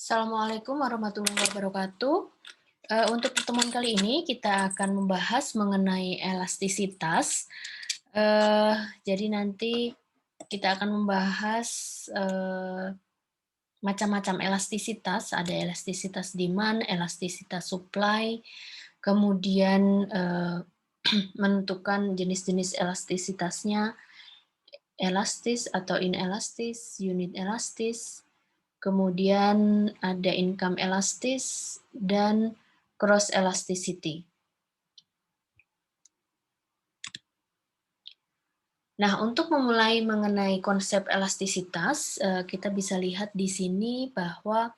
Assalamualaikum warahmatullahi wabarakatuh. Untuk pertemuan kali ini kita akan membahas mengenai elastisitas. Jadi nanti kita akan membahas macam-macam elastisitas. Ada elastisitas demand, elastisitas supply, kemudian menentukan jenis-jenis elastisitasnya, elastis atau inelastis, unit elastis. Kemudian ada income elastis dan cross elasticity. Nah, untuk memulai mengenai konsep elastisitas, kita bisa lihat di sini bahwa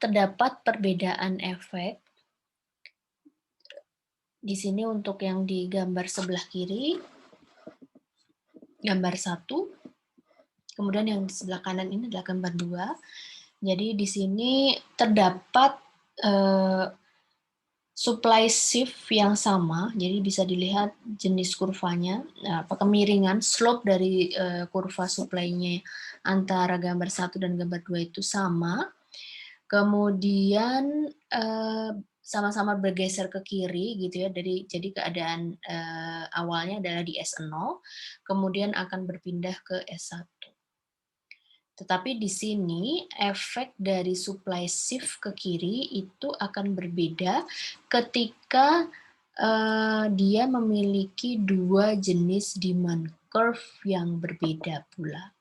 terdapat perbedaan efek. Di sini untuk yang di gambar sebelah kiri, gambar 1, kemudian yang di sebelah kanan ini adalah gambar 2. Jadi di sini terdapat supply shift yang sama, jadi bisa dilihat jenis kurvanya, kemiringan slope dari kurva supply-nya antara gambar 1 dan gambar 2 itu sama. Kemudian sama-sama bergeser ke kiri gitu ya, jadi keadaan awalnya adalah di S0, kemudian akan berpindah ke S1. Tetapi di sini efek dari supply shift ke kiri itu akan berbeda ketika dia memiliki dua jenis demand curve yang berbeda pula.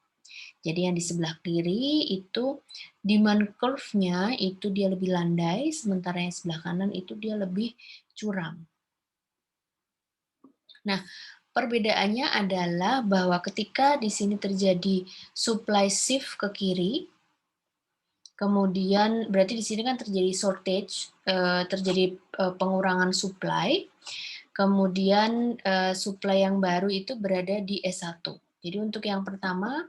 Jadi yang di sebelah kiri itu demand curve-nya itu dia lebih landai, sementara yang sebelah kanan itu dia lebih curam. Nah, perbedaannya adalah bahwa ketika di sini terjadi supply shift ke kiri, kemudian berarti di sini kan terjadi shortage, terjadi pengurangan supply, kemudian supply yang baru itu berada di S1. Jadi untuk yang pertama,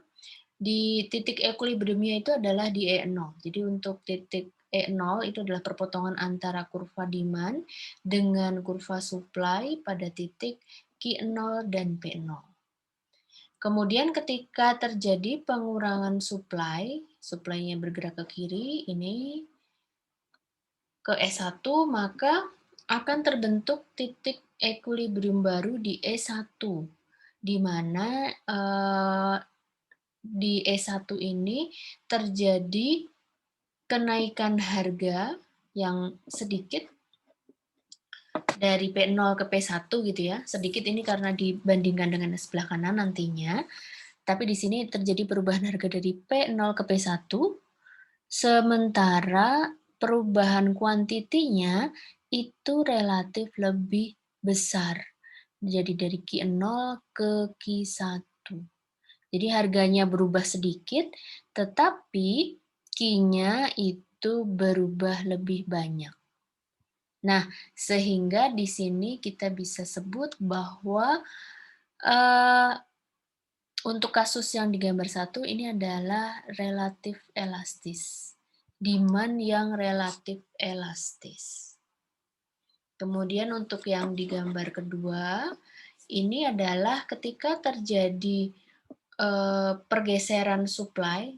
di titik equilibriumnya itu adalah di E0. Jadi untuk titik E0 itu adalah perpotongan antara kurva demand dengan kurva supply pada titik Q0 dan P0. Kemudian ketika terjadi pengurangan supply-nya bergerak ke kiri, ini ke S1, maka akan terbentuk titik equilibrium baru di E1, di mana di E1 ini terjadi kenaikan harga yang sedikit dari P0 ke P1 gitu ya. Sedikit ini karena dibandingkan dengan sebelah kanan nantinya. Tapi di sini terjadi perubahan harga dari P0 ke P1, sementara perubahan kuantitinya itu relatif lebih besar. Jadi dari Q0 ke Q1. Jadi harganya berubah sedikit, tetapi Q-nya itu berubah lebih banyak. Nah, sehingga di sini kita bisa sebut bahwa untuk kasus yang di gambar 1 ini adalah relatif elastis. Demand yang relatif elastis. Kemudian untuk yang di gambar kedua, ini adalah ketika terjadi pergeseran supply,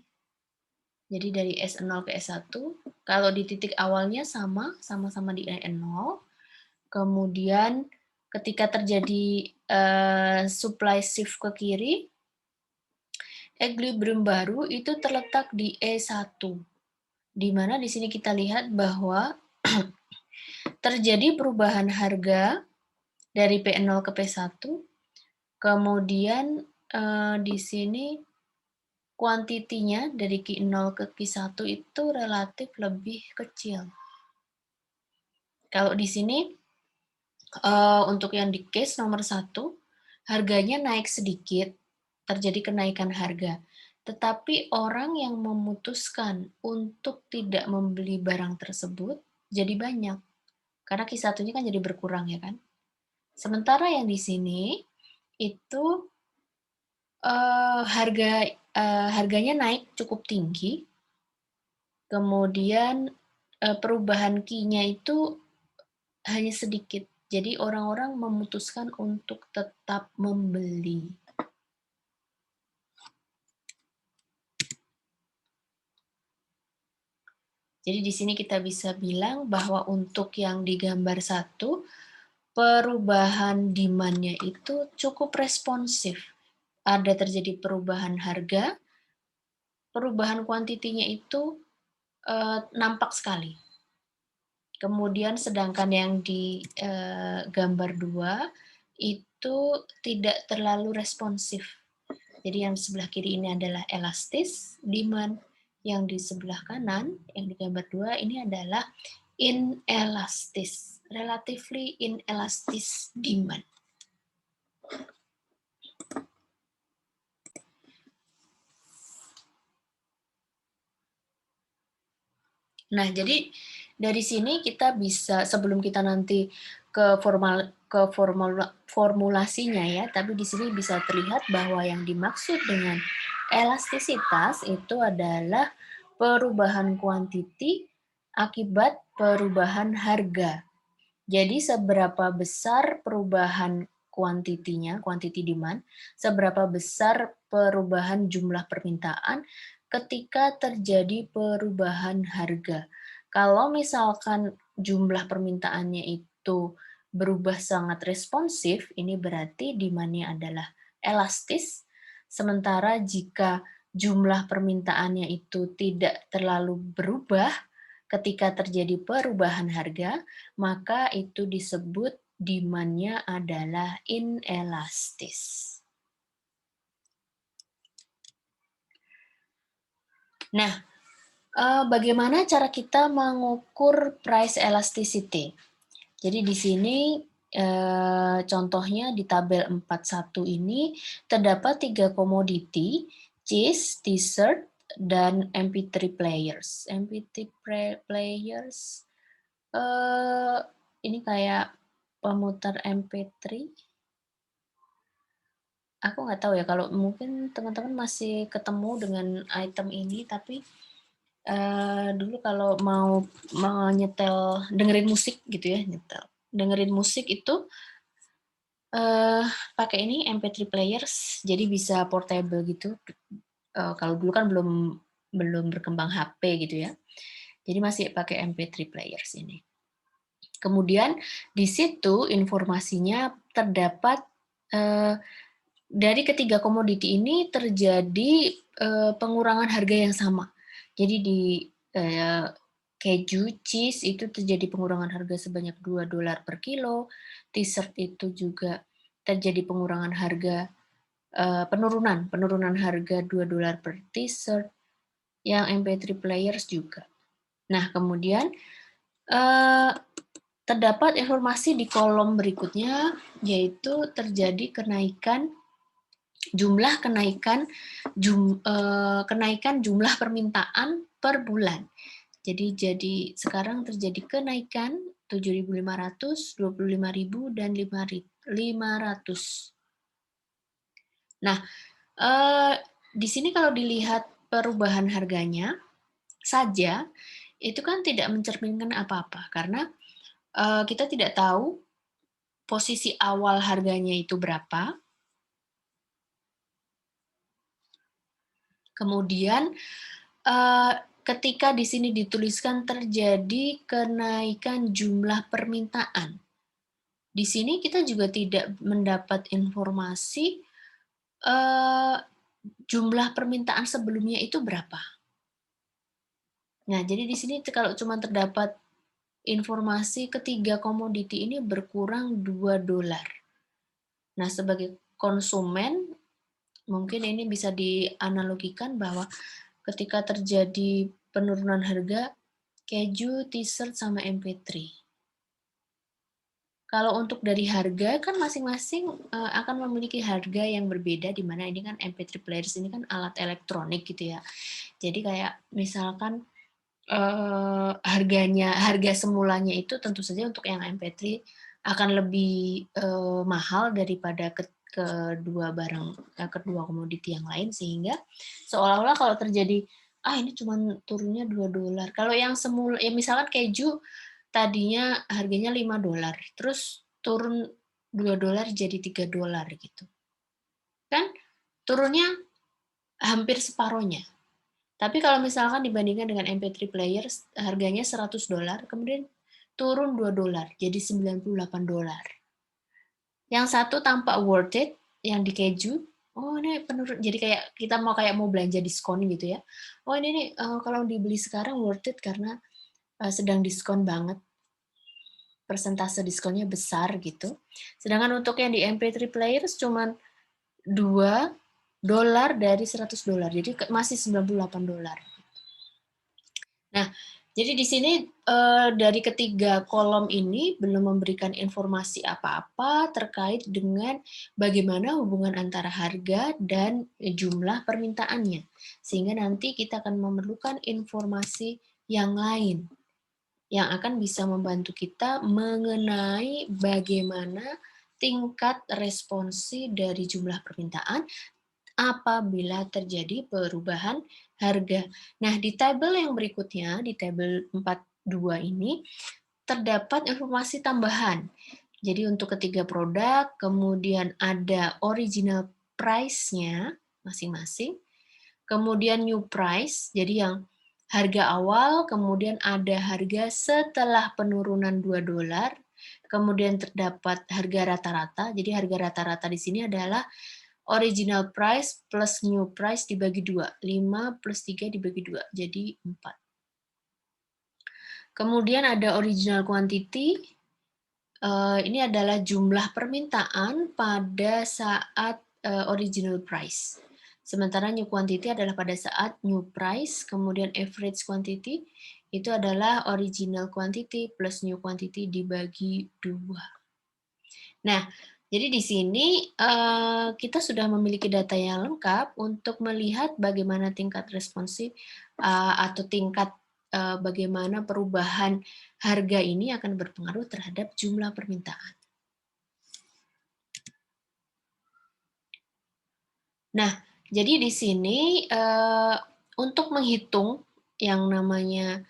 jadi dari S0 ke S1, kalau di titik awalnya sama-sama di E0, kemudian ketika terjadi supply shift ke kiri, equilibrium baru itu terletak di E1, di mana di sini kita lihat bahwa terjadi perubahan harga dari P0 ke P1, kemudian di sini kuantitinya dari Q0 ke Q1 itu relatif lebih kecil. Kalau di sini untuk yang di case nomor 1, harganya naik sedikit, terjadi kenaikan harga. Tetapi orang yang memutuskan untuk tidak membeli barang tersebut jadi banyak. Karena Q1-nya kan jadi berkurang ya kan. Sementara yang di sini itu harganya naik cukup tinggi, kemudian perubahan Q-nya itu hanya sedikit. Jadi orang-orang memutuskan untuk tetap membeli. Jadi di sini kita bisa bilang bahwa untuk yang di gambar 1, perubahan demand-nya itu cukup responsif. Ada terjadi perubahan harga, perubahan kuantitinya itu nampak sekali. Kemudian sedangkan yang di gambar 2 itu tidak terlalu responsif. Jadi yang di sebelah kiri ini adalah elastis demand, yang di sebelah kanan, yang di gambar 2 ini adalah inelastis, relatively inelastis demand. Nah, jadi dari sini kita bisa, sebelum kita nanti ke formulasinya ya, tapi di sini bisa terlihat bahwa yang dimaksud dengan elastisitas itu adalah perubahan kuantiti akibat perubahan harga. Jadi seberapa besar perubahan kuantitinya, quantity demand, seberapa besar perubahan jumlah permintaan ketika terjadi perubahan harga. Kalau misalkan jumlah permintaannya itu berubah sangat responsif, ini berarti demand-nya adalah elastis. Sementara jika jumlah permintaannya itu tidak terlalu berubah, ketika terjadi perubahan harga, maka itu disebut demand-nya adalah inelastis. Nah, bagaimana cara kita mengukur price elasticity? Jadi di sini contohnya di tabel 41 ini terdapat 3 komoditi, cheese, dessert, dan MP3 players. MP3 players ini kayak pemutar MP3. Aku nggak tahu ya, kalau mungkin teman-teman masih ketemu dengan item ini, tapi dulu kalau mau nyetel, dengerin musik gitu ya, dengerin musik itu pakai ini MP3 players, jadi bisa portable gitu. Kalau dulu kan belum berkembang HP gitu ya, jadi masih pakai MP3 players ini. Kemudian di situ informasinya terdapat dari ketiga komoditi ini terjadi pengurangan harga yang sama. Jadi di keju, cheese itu terjadi pengurangan harga sebanyak $2 per kilo, dessert itu juga terjadi pengurangan harga, penurunan harga $2 per dessert, yang MP3 players juga. Nah, kemudian terdapat informasi di kolom berikutnya, yaitu terjadi kenaikan jumlah permintaan per bulan. Jadi sekarang terjadi kenaikan 7.500, 25.000, dan 5.500. Nah, di sini kalau dilihat perubahan harganya saja, itu kan tidak mencerminkan apa-apa, karena kita tidak tahu posisi awal harganya itu berapa. Kemudian ketika di sini dituliskan terjadi kenaikan jumlah permintaan, di sini kita juga tidak mendapat informasi jumlah permintaan sebelumnya itu berapa. Nah, jadi di sini kalau cuma terdapat informasi ketiga komoditi ini berkurang $2. Nah, sebagai konsumen, mungkin ini bisa dianalogikan bahwa ketika terjadi penurunan harga, keju, t-shirt, sama MP3. Kalau untuk dari harga kan masing-masing akan memiliki harga yang berbeda, di mana ini kan MP3 players ini kan alat elektronik gitu ya. Jadi kayak misalkan harga semulanya itu tentu saja untuk yang MP3 akan lebih mahal daripada kedua komoditi yang lain, sehingga seolah-olah kalau terjadi ini cuma turunnya $2. Kalau yang semula ya misalkan keju tadinya harganya $5, terus turun $2 jadi $3 gitu. Kan turunnya hampir separohnya. Tapi kalau misalkan dibandingkan dengan MP3 player harganya $100, kemudian turun $2 jadi $98. Yang satu tampak worth it, yang di keju, oh ini penurun, jadi kayak kita mau belanja diskon gitu ya. Oh ini nih kalau dibeli sekarang worth it karena sedang diskon banget, persentase diskonnya besar gitu. Sedangkan untuk yang di MP3 players cuman $2 dari $100, jadi masih $98. Nah, jadi di sini dari ketiga kolom ini belum memberikan informasi apa-apa terkait dengan bagaimana hubungan antara harga dan jumlah permintaannya. Sehingga nanti kita akan memerlukan informasi yang lain yang akan bisa membantu kita mengenai bagaimana tingkat responsi dari jumlah permintaan apabila terjadi perubahan harga. Nah, di tabel yang berikutnya, di tabel 42 ini, terdapat informasi tambahan. Jadi untuk ketiga produk, kemudian ada original price-nya masing-masing, kemudian new price, jadi yang harga awal, kemudian ada harga setelah penurunan $2, kemudian terdapat harga rata-rata, jadi harga rata-rata di sini adalah original price plus new price dibagi 2. 5 plus 3 dibagi 2, jadi 4. Kemudian ada original quantity, ini adalah jumlah permintaan pada saat original price. Sementara new quantity adalah pada saat new price, kemudian average quantity itu adalah original quantity plus new quantity dibagi 2. Nah, jadi di sini kita sudah memiliki data yang lengkap untuk melihat bagaimana tingkat responsif atau tingkat bagaimana perubahan harga ini akan berpengaruh terhadap jumlah permintaan. Nah, jadi di sini untuk menghitung yang namanya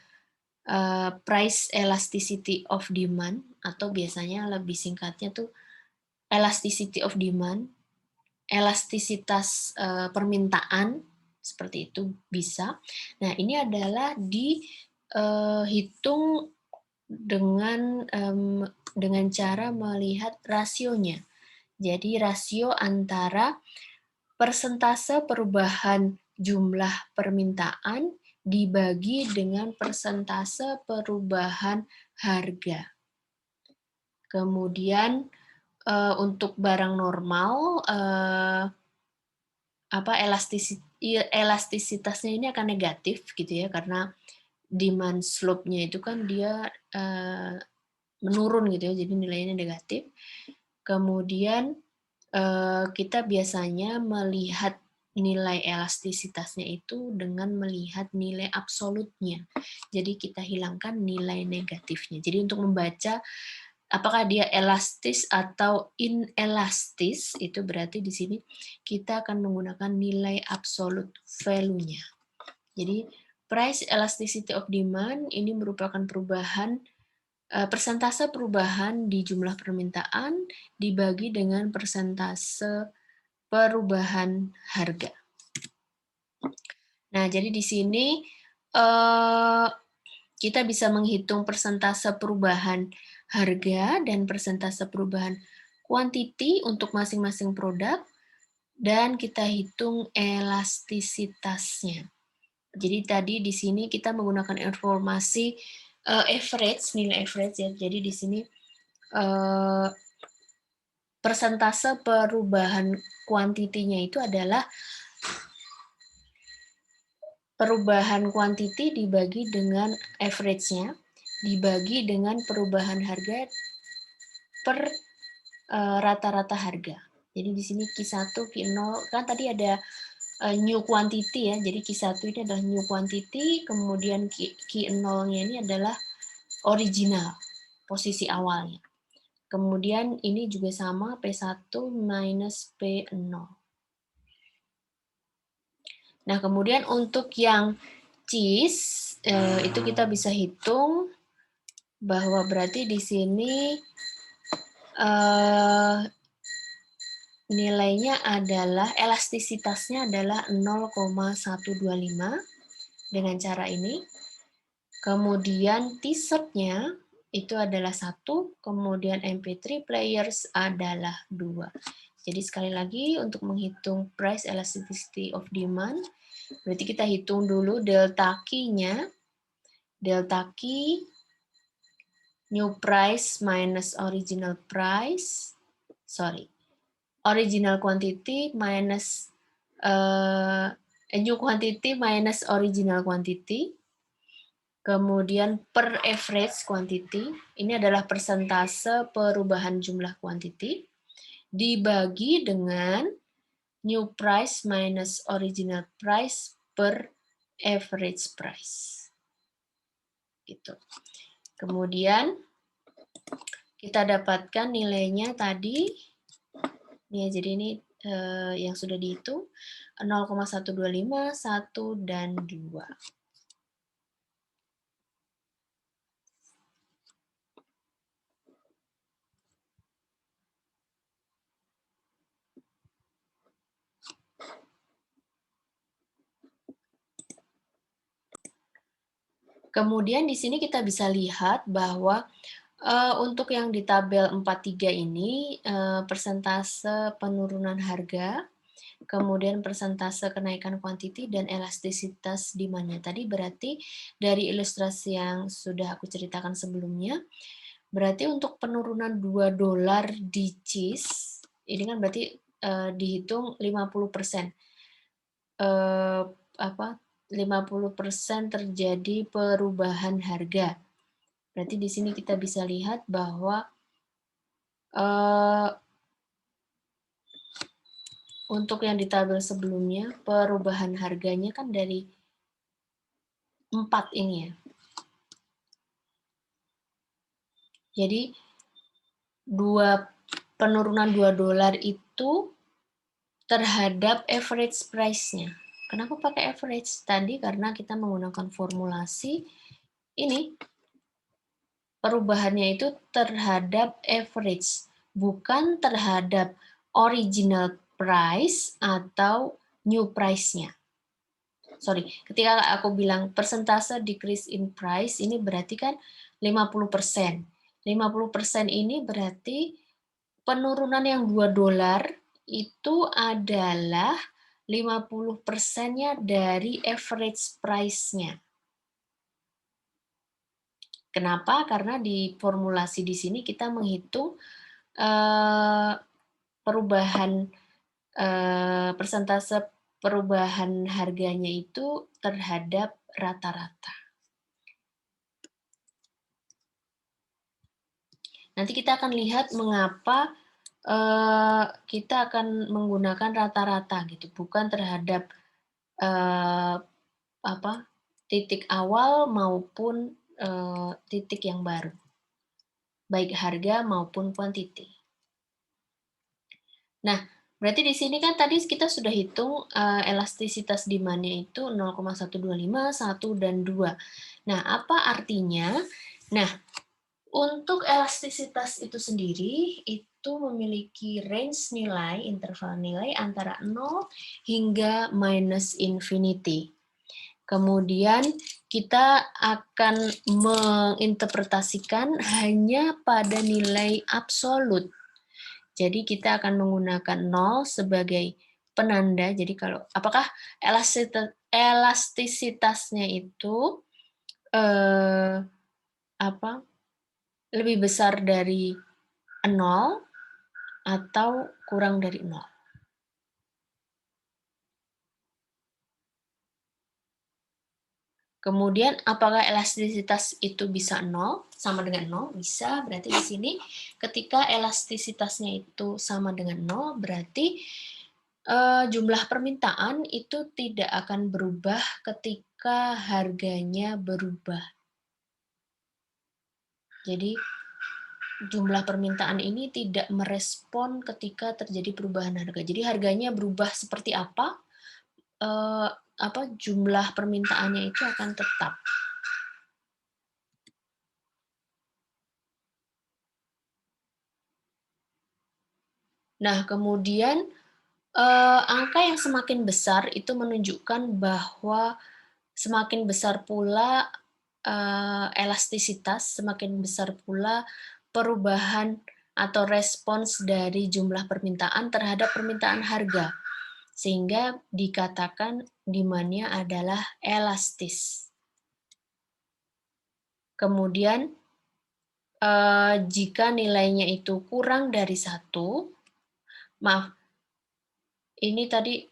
price elasticity of demand, atau biasanya lebih singkatnya tuh elasticity of demand, elastisitas permintaan, seperti itu bisa. Nah, ini adalah dihitung dengan cara melihat rasionya. Jadi rasio antara persentase perubahan jumlah permintaan dibagi dengan persentase perubahan harga. Kemudian untuk barang normal elastisitasnya ini akan negatif gitu ya, karena demand slope-nya itu kan dia menurun gitu ya, jadi nilainya negatif. Kemudian kita biasanya melihat nilai elastisitasnya itu dengan melihat nilai absolutnya. Jadi kita hilangkan nilai negatifnya. Jadi untuk membaca apakah dia elastis atau inelastis, itu berarti di sini kita akan menggunakan nilai absolute value-nya. Jadi price elasticity of demand ini merupakan perubahan persentase perubahan di jumlah permintaan dibagi dengan persentase perubahan harga. Nah, jadi di sini kita bisa menghitung persentase perubahan harga dan persentase perubahan quantity untuk masing-masing produk, dan kita hitung elastisitasnya. Jadi tadi di sini kita menggunakan informasi average, nilai average ya. Jadi di sini persentase perubahan kuantitinya itu adalah perubahan quantity dibagi dengan average-nya, dibagi dengan perubahan harga per rata-rata harga. Jadi di sini Q1, Q0, kan tadi ada new quantity ya, jadi Q1 ini adalah new quantity, kemudian Q0-nya ini adalah original, posisi awalnya. Kemudian ini juga sama, P1 minus P0. Nah, kemudian untuk yang cheese, itu kita bisa hitung bahwa berarti di sini nilainya adalah, elastisitasnya adalah 0,125, dengan cara ini. Kemudian T-shirt-nya itu adalah 1, kemudian MP3 players adalah 2. Jadi sekali lagi untuk menghitung price elasticity of demand, berarti kita hitung dulu delta key-nya. Delta key new price minus original price, original quantity minus new quantity minus original quantity. Kemudian per average quantity, ini adalah persentase perubahan jumlah quantity, dibagi dengan new price minus original price per average price. Gitu. Kemudian kita dapatkan nilainya tadi, ya, jadi ini yang sudah dihitung 0,125, 1, dan 2. Kemudian di sini kita bisa lihat bahwa untuk yang di tabel 43 ini persentase penurunan harga, kemudian persentase kenaikan kuantiti dan elastisitas demand-nya. Tadi berarti dari ilustrasi yang sudah aku ceritakan sebelumnya, berarti untuk penurunan $2 di cheese, ini kan berarti dihitung 50%. 50% terjadi perubahan harga. Berarti di sini kita bisa lihat bahwa untuk yang di tabel sebelumnya, perubahan harganya kan dari 4 ini ya. Jadi penurunan $2 itu terhadap average price-nya. Kenapa pakai average? Tadi karena kita menggunakan formulasi ini, perubahannya itu terhadap average, bukan terhadap original price atau new price-nya. Ketika aku bilang persentase decrease in price, ini berarti kan 50%. 50% ini berarti penurunan yang $2 itu adalah 50%-nya dari average price-nya. Kenapa? Karena di formulasi di sini kita menghitung perubahan persentase perubahan harganya itu terhadap rata-rata. Nanti kita akan lihat mengapa kita akan menggunakan rata-rata gitu, bukan terhadap titik awal maupun titik yang baru, baik harga maupun kuantiti. Nah, berarti di sini kan tadi kita sudah hitung elastisitas demand-nya itu 0,125, 1, dan 2. Nah, apa artinya? Nah, untuk elastisitas itu sendiri, itu memiliki range nilai, interval nilai antara 0 hingga minus infinity. Kemudian kita akan menginterpretasikan hanya pada nilai absolut. Jadi kita akan menggunakan 0 sebagai penanda. Jadi kalau apakah elastisitasnya itu lebih besar dari 0 atau kurang dari 0. Kemudian apakah elastisitas itu bisa 0, sama dengan 0? Bisa, berarti di sini ketika elastisitasnya itu sama dengan 0, berarti jumlah permintaan itu tidak akan berubah ketika harganya berubah. Jadi jumlah permintaan ini tidak merespon ketika terjadi perubahan harga. Jadi harganya berubah seperti apa, jumlah permintaannya itu akan tetap. Nah, kemudian angka yang semakin besar itu menunjukkan bahwa semakin besar pula elastisitas, semakin besar pula perubahan atau respons dari jumlah permintaan terhadap permintaan harga, sehingga dikatakan demand-nya adalah elastis. Kemudian jika nilainya itu kurang dari 1, maaf, ini tadi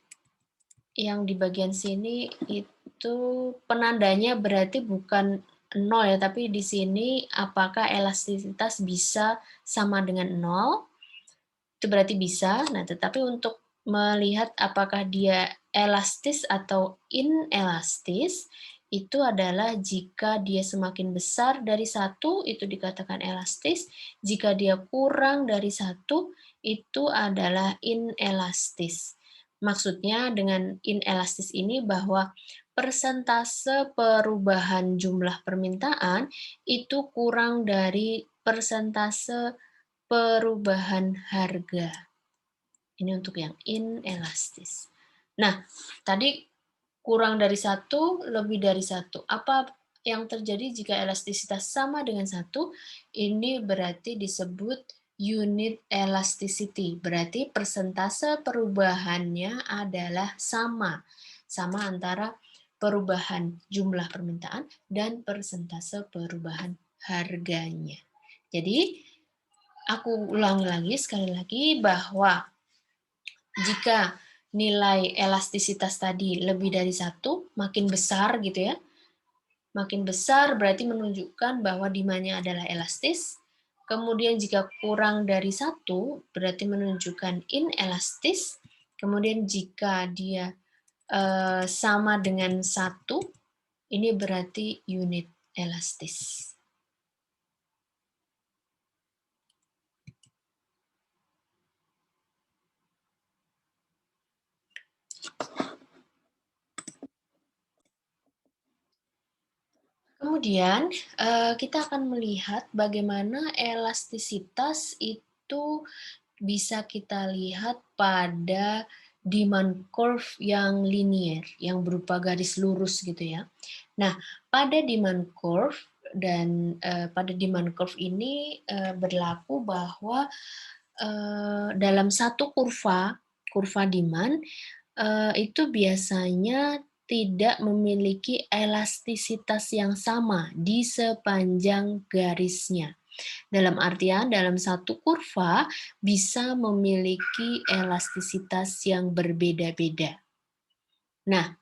yang di bagian sini itu penandanya berarti bukan 0 ya, tapi di sini apakah elastisitas bisa sama dengan 0, itu berarti bisa. Nah, tetapi untuk melihat apakah dia elastis atau inelastis, itu adalah jika dia semakin besar dari 1, itu dikatakan elastis. Jika dia kurang dari 1, itu adalah inelastis. Maksudnya dengan inelastis ini bahwa persentase perubahan jumlah permintaan itu kurang dari persentase perubahan harga. Ini untuk yang inelastis. Nah, tadi kurang dari 1, lebih dari 1. Apa yang terjadi jika elastisitas sama dengan 1? Ini berarti disebut unit elasticity. Berarti persentase perubahannya adalah sama. Sama antara perubahan jumlah permintaan dan persentase perubahan harganya. Jadi, aku ulangi lagi, sekali lagi, bahwa jika nilai elastisitas tadi lebih dari 1, makin besar gitu ya, makin besar berarti menunjukkan bahwa demand-nya adalah elastis. Kemudian jika kurang dari 1, berarti menunjukkan inelastis. Kemudian jika dia sama dengan 1, ini berarti unit elastis. Kemudian kita akan melihat bagaimana elastisitas itu bisa kita lihat pada demand curve yang linear, yang berupa garis lurus gitu ya. Nah, pada demand curve dan pada demand curve ini berlaku bahwa dalam satu kurva demand itu biasanya tidak memiliki elastisitas yang sama di sepanjang garisnya. Dalam artian, dalam satu kurva bisa memiliki elastisitas yang berbeda-beda. Nah,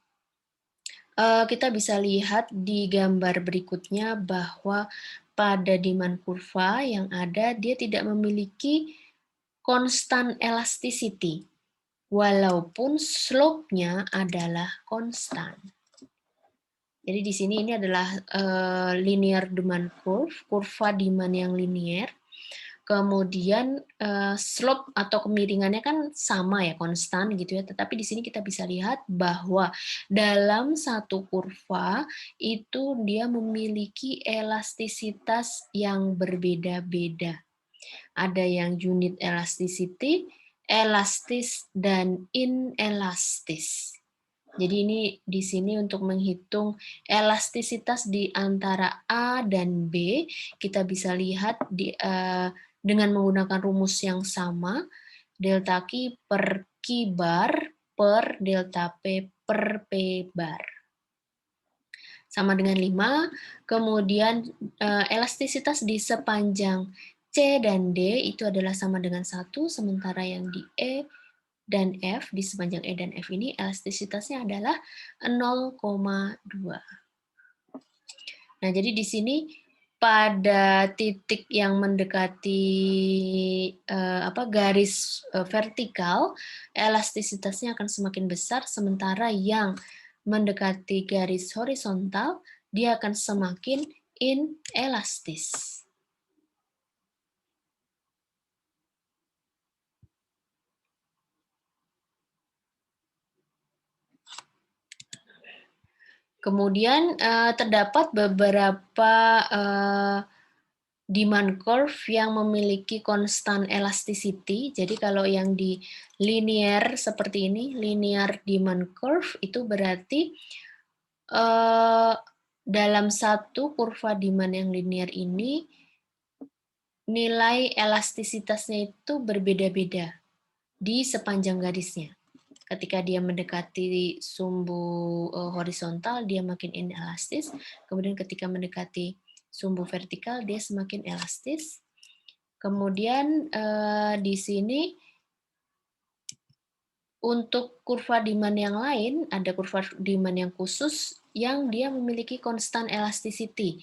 kita bisa lihat di gambar berikutnya bahwa pada demand kurva yang ada, dia tidak memiliki konstan elasticity, walaupun slope-nya adalah konstan. Jadi di sini ini adalah linear demand curve, kurva demand yang linear. Kemudian slope atau kemiringannya kan sama ya, konstan gitu ya. Tetapi di sini kita bisa lihat bahwa dalam satu kurva itu dia memiliki elastisitas yang berbeda-beda. Ada yang unit elasticity, elastis, dan inelastis. Jadi ini di sini untuk menghitung elastisitas di antara A dan B, kita bisa lihat dengan menggunakan rumus yang sama, delta Q per Q bar per delta P per P bar. Sama dengan 5, kemudian elastisitas di sepanjang C dan D itu adalah sama dengan 1, sementara yang di E dan F, di sepanjang E dan F ini elastisitasnya adalah 0,2. Nah, jadi di sini pada titik yang mendekati garis vertikal, elastisitasnya akan semakin besar, sementara yang mendekati garis horizontal, dia akan semakin inelastis. Kemudian terdapat beberapa demand curve yang memiliki konstan elasticity. Jadi kalau yang di linear seperti ini, linear demand curve, itu berarti dalam satu kurva demand yang linear ini, nilai elastisitasnya itu berbeda-beda di sepanjang garisnya. Ketika dia mendekati sumbu horizontal, dia makin inelastis. Kemudian ketika mendekati sumbu vertikal, dia semakin elastis. Kemudian di sini untuk kurva demand yang lain, ada kurva demand yang khusus yang dia memiliki konstan elasticity,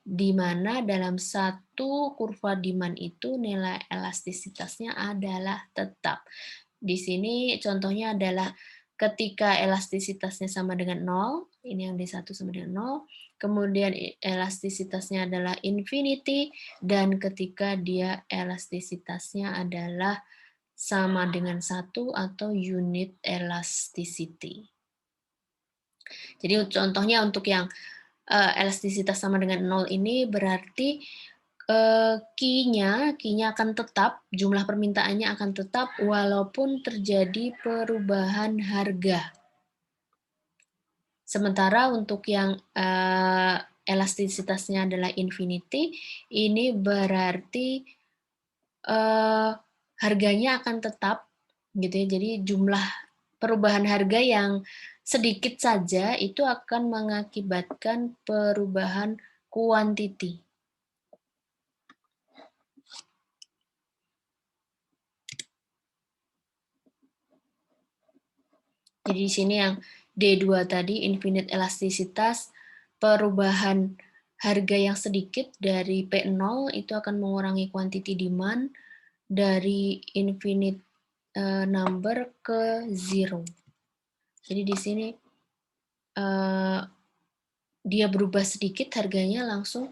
di mana dalam satu kurva demand itu nilai elastisitasnya adalah tetap. Di sini contohnya adalah ketika elastisitasnya sama dengan 0, ini yang D1 sama dengan 0, kemudian elastisitasnya adalah infinity, dan ketika dia elastisitasnya adalah sama dengan 1 atau unit elasticity. Jadi contohnya untuk yang elastisitas sama dengan 0 ini berarti key-nya akan tetap, jumlah permintaannya akan tetap walaupun terjadi perubahan harga. Sementara untuk yang elastisitasnya adalah infinity, ini berarti harganya akan tetap, gitu ya. Jadi jumlah perubahan harga yang sedikit saja itu akan mengakibatkan perubahan kuantiti. Jadi di sini yang D2 tadi, infinite elastisitas, perubahan harga yang sedikit dari P0 itu akan mengurangi quantity demand dari infinite number ke zero. Jadi di sini dia berubah sedikit, harganya langsung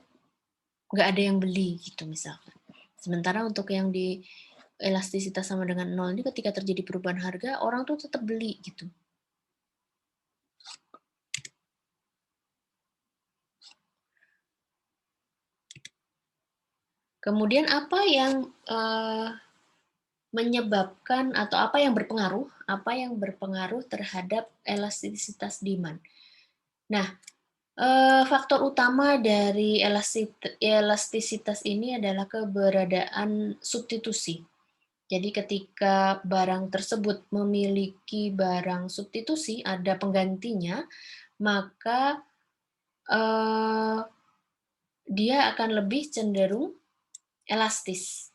nggak ada yang beli gitu misalkan. Sementara untuk yang di elastisitas sama dengan 0 ini ketika terjadi perubahan harga, orang tuh tetap beli gitu. Kemudian apa yang menyebabkan atau apa yang berpengaruh terhadap elastisitas demand? Nah, faktor utama dari elastisitas ini adalah keberadaan substitusi. Jadi ketika barang tersebut memiliki barang substitusi, ada penggantinya, maka dia akan lebih cenderung elastis.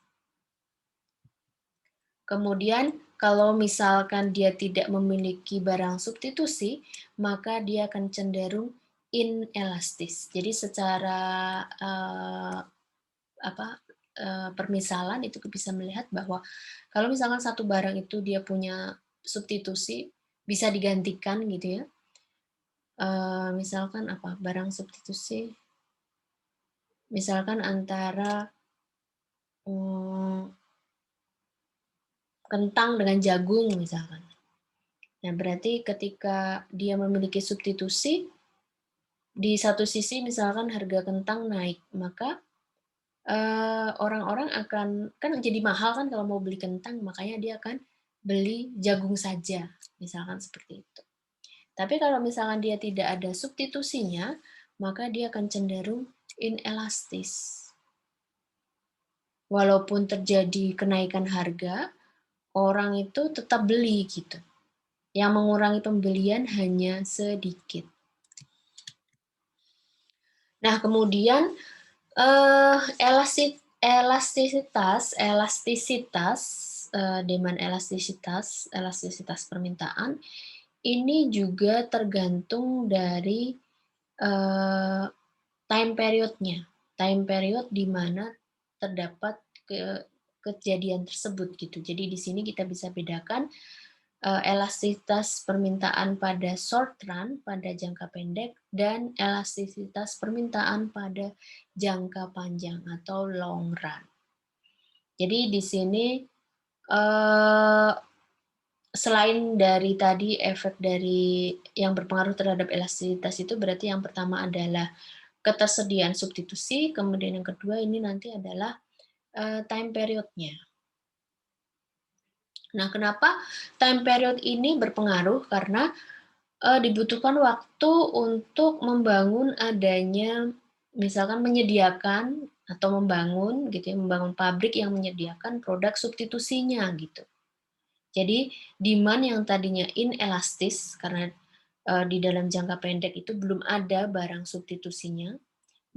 Kemudian kalau misalkan dia tidak memiliki barang substitusi, maka dia akan cenderung inelastis. Jadi secara permisalan itu bisa melihat bahwa kalau misalkan satu barang itu dia punya substitusi, bisa digantikan gitu ya. Misalkan apa? Barang substitusi. Misalkan antara kentang dengan jagung misalkan. Nah, berarti ketika dia memiliki substitusi, di satu sisi misalkan harga kentang naik, maka orang-orang akan, kan jadi mahal kan kalau mau beli kentang, makanya dia akan beli jagung saja, misalkan seperti itu. Tapi kalau misalkan dia tidak ada substitusinya, maka dia akan cenderung inelastis. Walaupun terjadi kenaikan harga, orang itu tetap beli gitu. Yang mengurangi pembelian hanya sedikit. Nah, kemudian elastisitas, demand elastisitas permintaan, ini juga tergantung dari time period-nya. Time period di mana terdapat kejadian tersebut gitu. Jadi di sini kita bisa bedakan elastisitas permintaan pada short run, pada jangka pendek, dan elastisitas permintaan pada jangka panjang atau long run. Jadi di sini selain dari tadi efek dari yang berpengaruh terhadap elastisitas itu, berarti yang pertama adalah ketersediaan substitusi, kemudian yang kedua ini nanti adalah time period-nya. Nah, kenapa time period ini berpengaruh? Karena Dibutuhkan waktu untuk membangun adanya, misalkan menyediakan atau membangun gitu ya, membangun pabrik yang menyediakan produk substitusinya gitu. Jadi demand yang tadinya inelastis karena, di dalam jangka pendek itu belum ada barang substitusinya,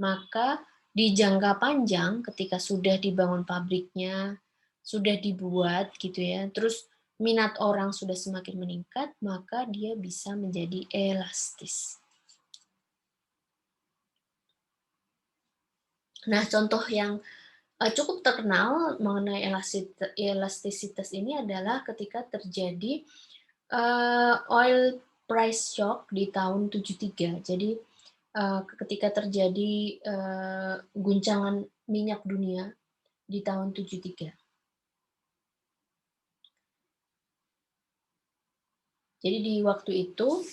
maka di jangka panjang ketika sudah dibangun pabriknya, sudah dibuat gitu ya, terus minat orang sudah semakin meningkat, maka dia bisa menjadi elastis. Nah, contoh yang cukup terkenal mengenai elastisitas ini adalah ketika terjadi oil price shock di tahun 73. Jadi ketika terjadi guncangan minyak dunia di tahun 73. Jadi di waktu itu,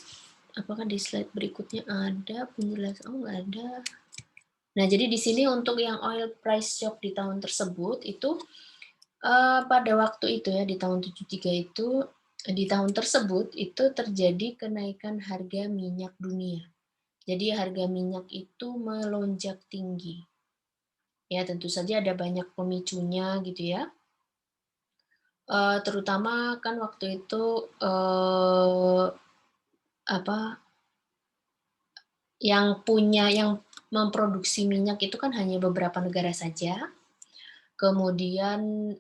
apakah di slide berikutnya ada penjelasan? Oh, nggak ada. Nah, jadi di sini untuk yang oil price shock di tahun tersebut itu pada waktu itu ya di tahun 73 itu di tahun tersebut itu terjadi kenaikan harga minyak dunia. Jadi harga minyak itu melonjak tinggi. Ya, tentu saja ada banyak pemicunya gitu ya. Terutama kan waktu itu apa yang memproduksi minyak itu kan hanya beberapa negara saja. Kemudian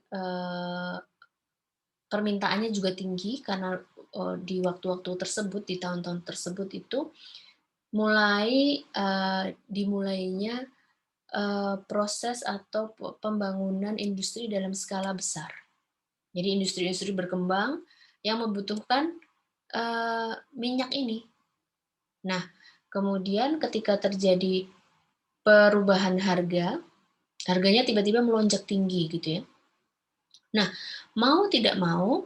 permintaannya juga tinggi karena di waktu-waktu tersebut, di tahun-tahun tersebut itu dimulainya proses atau pembangunan industri dalam skala besar. Jadi industri-industri berkembang yang membutuhkan minyak ini. Nah, kemudian ketika terjadi perubahan harganya tiba-tiba melonjak tinggi gitu ya. Nah, mau tidak mau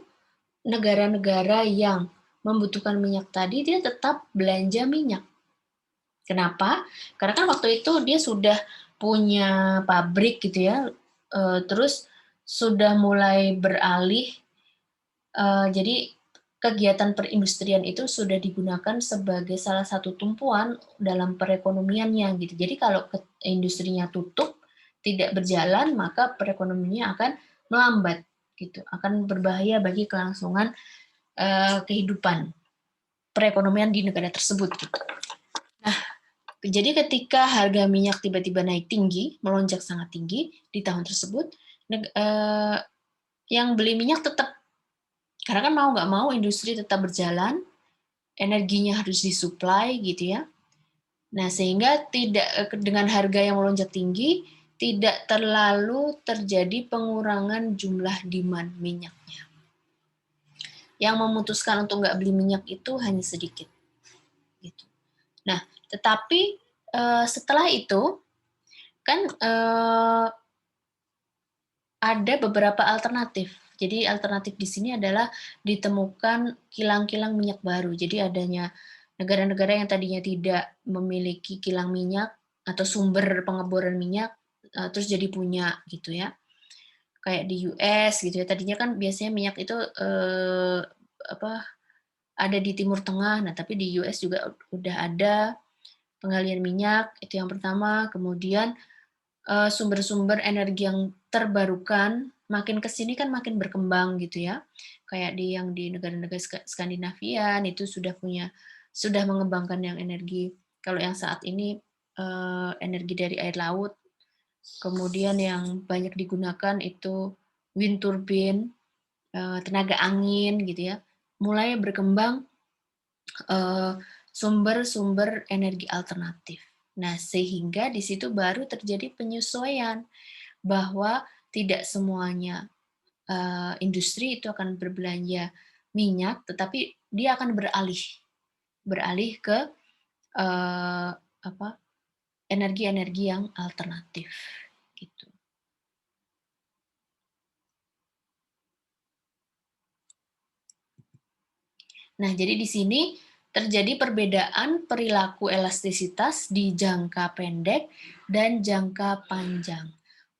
negara-negara yang membutuhkan minyak tadi dia tetap belanja minyak. Kenapa? Karena kan waktu itu dia sudah punya pabrik gitu ya, terus sudah mulai beralih, jadi kegiatan perindustrian itu sudah digunakan sebagai salah satu tumpuan dalam perekonomiannya gitu. Jadi kalau industrinya tutup, tidak berjalan, maka perekonomiannya akan melambat gitu, akan berbahaya bagi kelangsungan kehidupan perekonomian di negara tersebut gitu. Nah, jadi ketika harga minyak tiba-tiba naik tinggi, melonjak sangat tinggi di tahun tersebut, yang beli minyak tetap, karena kan mau nggak mau industri tetap berjalan, energinya harus disuplai gitu ya. Nah, sehingga tidak dengan harga yang melonjak tinggi, tidak terlalu terjadi pengurangan jumlah demand minyaknya. Yang memutuskan untuk nggak beli minyak itu hanya sedikit. Gitu. Nah, tetapi setelah itu kan ada beberapa alternatif. Jadi alternatif di sini adalah ditemukan kilang-kilang minyak baru. Jadi adanya negara-negara yang tadinya tidak memiliki kilang minyak atau sumber pengeboran minyak, terus jadi punya gitu ya. Kayak di US gitu ya. Tadinya kan biasanya minyak itu ada di Timur Tengah. Nah, tapi di US juga udah ada penggalian minyak, itu yang pertama. Kemudian sumber-sumber energi yang terbarukan makin ke sini kan makin berkembang gitu ya. Kayak di negara-negara Skandinavian itu sudah mengembangkan yang energi. Kalau yang saat ini energi dari air laut. Kemudian yang banyak digunakan itu wind turbine, tenaga angin gitu ya. Mulai berkembang sumber-sumber energi alternatif. Nah, sehingga di situ baru terjadi penyesuaian bahwa tidak semuanya industri itu akan berbelanja minyak, tetapi dia akan beralih ke energi-energi yang alternatif gitu. Nah, jadi di sini terjadi perbedaan perilaku elastisitas di jangka pendek dan jangka panjang.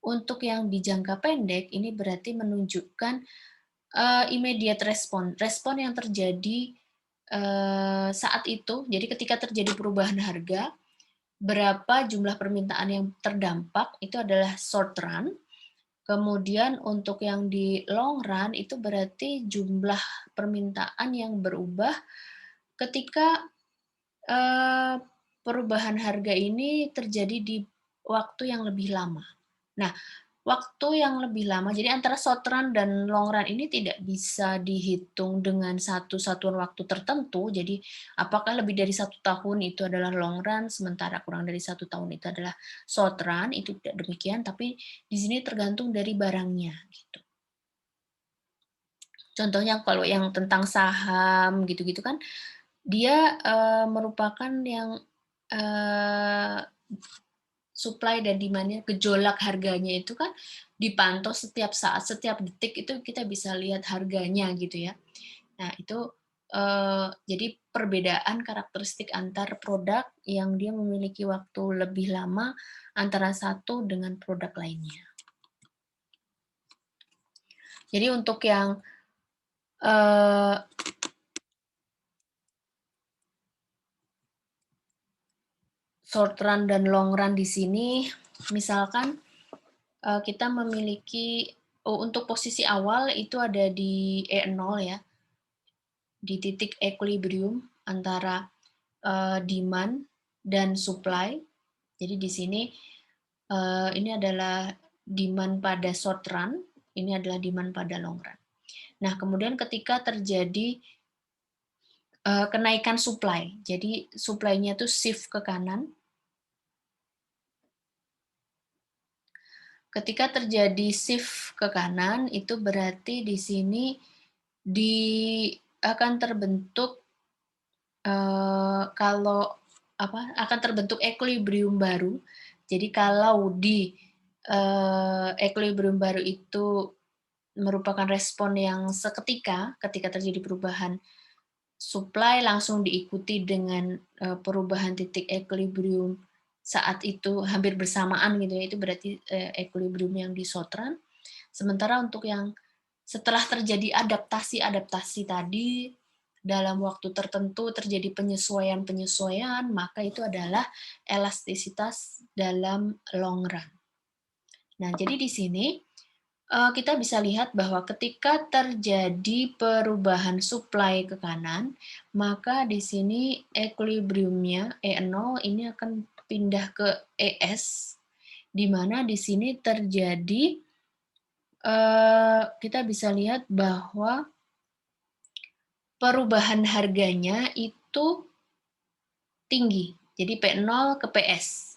Untuk yang di jangka pendek ini berarti menunjukkan immediate respon yang terjadi saat itu, jadi ketika terjadi perubahan harga, berapa jumlah permintaan yang terdampak itu adalah short run. Kemudian untuk yang di long run itu berarti jumlah permintaan yang berubah ketika perubahan harga ini terjadi di waktu yang lebih lama. Nah, waktu yang lebih lama, jadi antara short run dan long run ini tidak bisa dihitung dengan satu satuan waktu tertentu. Jadi, apakah lebih dari 1 tahun itu adalah long run, sementara kurang dari 1 tahun itu adalah short run, itu tidak demikian, tapi di sini tergantung dari barangnya, gitu. Contohnya kalau yang tentang saham gitu-gitu kan, dia, merupakan yang, eee, supply dan demand-nya, gejolak harganya itu kan dipantau setiap saat, setiap detik itu kita bisa lihat harganya gitu ya. Nah itu, jadi perbedaan karakteristik antar produk yang dia memiliki waktu lebih lama antara satu dengan produk lainnya. Jadi untuk yang, eee short run dan long run di sini, misalkan kita memiliki untuk posisi awal itu ada di E0 ya, di titik equilibrium antara demand dan supply. Jadi di sini ini adalah demand pada short run, ini adalah demand pada long run. Nah, kemudian ketika terjadi kenaikan supply, jadi supply-nya itu shift ke kanan. Ketika terjadi shift ke kanan, itu berarti di sini akan terbentuk kalau akan terbentuk equilibrium baru. Jadi kalau di equilibrium baru itu merupakan respon yang seketika ketika terjadi perubahan supply langsung diikuti dengan perubahan titik equilibrium saat itu hampir bersamaan gitu ya, itu berarti equilibrium yang di short run. Sementara untuk yang setelah terjadi adaptasi-adaptasi tadi, dalam waktu tertentu terjadi penyesuaian-penyesuaian, maka itu adalah elastisitas dalam long run. Nah, jadi di sini kita bisa lihat bahwa ketika terjadi perubahan supply ke kanan, maka di sini equilibriumnya E0 ini akan pindah ke ES, di mana di sini terjadi kita bisa lihat bahwa perubahan harganya itu tinggi. Jadi P0 ke PS.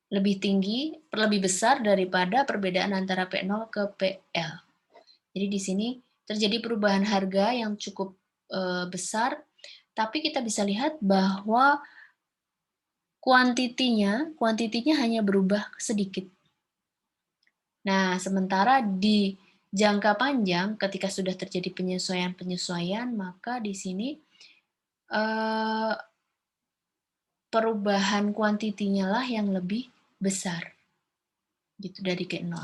Lebih tinggi, lebih besar daripada perbedaan antara P0 ke PL. Jadi di sini terjadi perubahan harga yang cukup besar, tapi kita bisa lihat bahwa kuantitinya hanya berubah sedikit. Nah, sementara di jangka panjang ketika sudah terjadi penyesuaian-penyesuaian, maka di sini perubahan kuantitinya lah yang lebih besar. Gitu dari G0.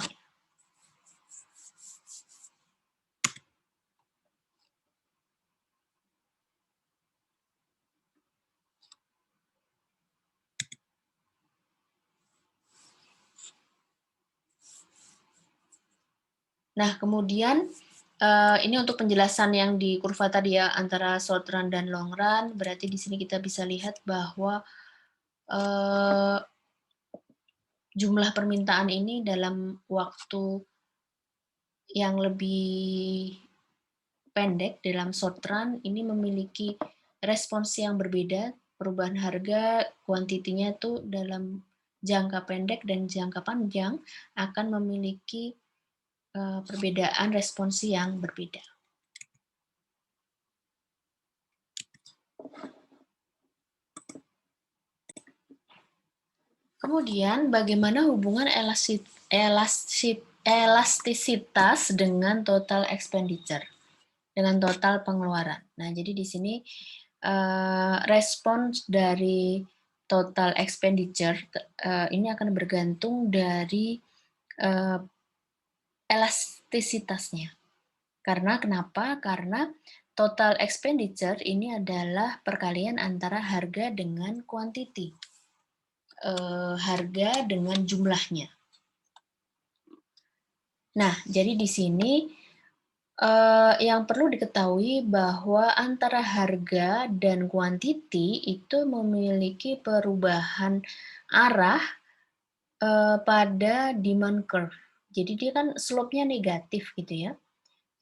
Nah, kemudian ini untuk penjelasan yang di kurva tadi ya, antara short run dan long run, berarti di sini kita bisa lihat bahwa jumlah permintaan ini dalam waktu yang lebih pendek dalam short run ini memiliki respons yang berbeda, perubahan harga, kuantitinya tuh dalam jangka pendek dan jangka panjang akan memiliki perbedaan respons yang berbeda. Kemudian bagaimana hubungan elastisitas dengan total expenditure, dengan total pengeluaran. Nah, jadi di sini respons dari total expenditure ini akan bergantung dari elastisitasnya. Karena kenapa? Karena Total expenditure ini adalah perkalian antara harga dengan quantity. Harga dengan jumlahnya. Nah, jadi di sini yang perlu diketahui bahwa antara harga dan quantity itu memiliki perubahan arah pada demand curve. Jadi dia kan slope-nya negatif gitu ya.